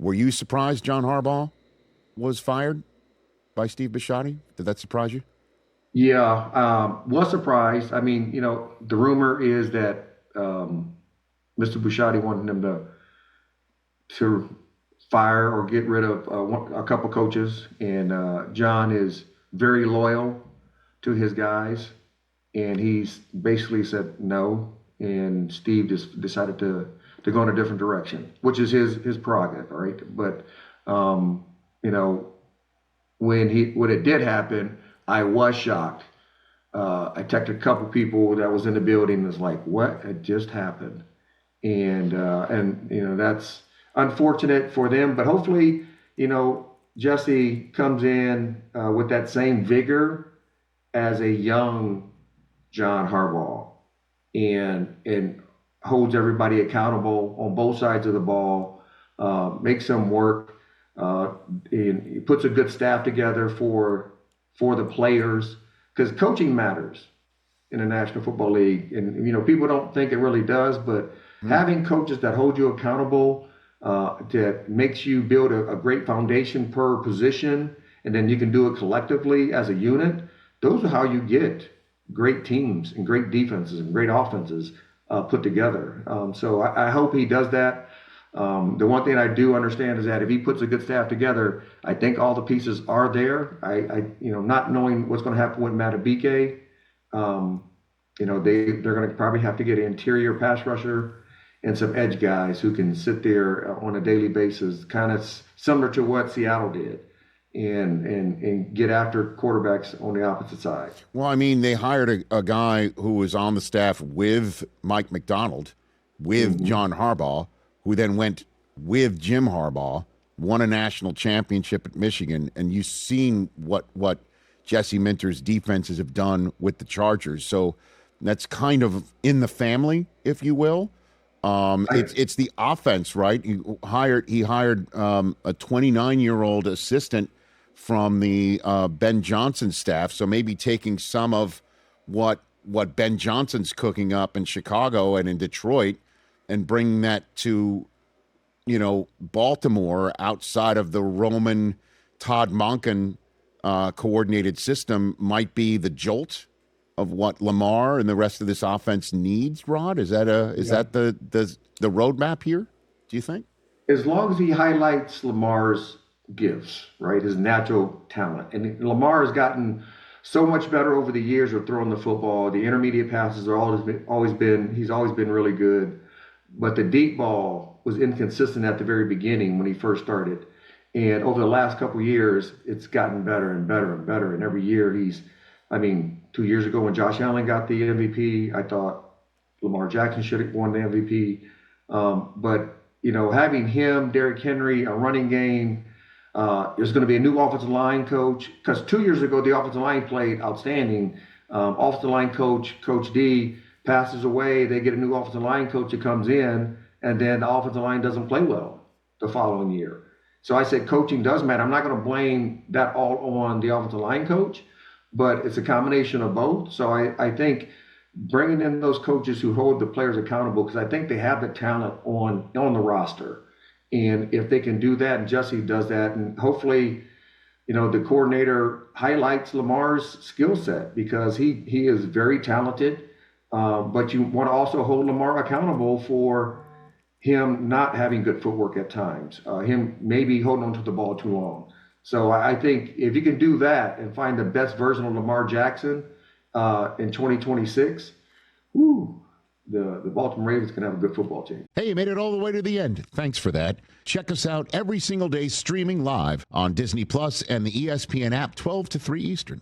Were you surprised John Harbaugh was fired by Steve Bisciotti? Did that surprise you? Yeah, was surprised. I mean, the rumor is that Mr. Bisciotti wanted him to fire or get rid of a couple coaches, and John is very loyal to his guys, and he's basically said no, and Steve just decided to go in a different direction, which is his prerogative, right? But when it did happen, I was shocked. I texted a couple people that was in the building and was like, what had just happened? And that's unfortunate for them, but hopefully, Jesse comes in with that same vigor as a young John Harbaugh and holds everybody accountable on both sides of the ball, makes them work, and puts a good staff together for the players, because coaching matters in the National Football League. And, people don't think it really does, but having coaches that hold you accountable, that makes you build a great foundation per position, and then you can do it collectively as a unit, those are how you get great teams and great defenses and great offenses put together. So I hope he does that. The one thing I do understand is that if he puts a good staff together, I think all the pieces are there. Not knowing what's going to happen with Matabike, they're going to probably have to get an interior pass rusher and some edge guys who can sit there on a daily basis, kind of similar to what Seattle did, and get after quarterbacks on the opposite side. Well, I mean, they hired a guy who was on the staff with Mike McDonald, with John Harbaugh, who then went with Jim Harbaugh, won a national championship at Michigan, and you've seen what Jesse Minter's defenses have done with the Chargers. So that's kind of in the family, if you will. It's the offense, right? He hired a 29-year-old assistant from the Ben Johnson staff, so maybe taking some of what Ben Johnson's cooking up in Chicago and in Detroit and bringing that to, Baltimore outside of the Roman Todd Monken coordinated system might be the jolt of what Lamar and the rest of this offense needs. Rod, is that the roadmap here, do you think? As long as he highlights Lamar's gifts, right, his natural talent. And Lamar has gotten so much better over the years of throwing the football. The intermediate passes are he's always been really good. But the deep ball was inconsistent at the very beginning when he first started. And over the last couple of years, it's gotten better and better and better. And every year 2 years ago when Josh Allen got the MVP, I thought Lamar Jackson should have won the MVP. But having him, Derrick Henry, a running game, there's going to be a new offensive line coach, because 2 years ago the offensive line played outstanding. Offensive line coach, Coach D, passes away. They get a new offensive line coach that comes in, and then the offensive line doesn't play well the following year. So I said coaching does matter. I'm not going to blame that all on the offensive line coach, but it's a combination of both. So I think bringing in those coaches who hold the players accountable, because I think they have the talent on the roster. And if they can do that, and Jesse does that, and hopefully, the coordinator highlights Lamar's skill set, because he is very talented. But you want to also hold Lamar accountable for him not having good footwork at times, him maybe holding onto the ball too long. So I think if you can do that and find the best version of Lamar Jackson in 2026, the Baltimore Ravens can have a good football team. Hey, you made it all the way to the end. Thanks for that. Check us out every single day streaming live on Disney Plus and the ESPN app 12 to 3 Eastern.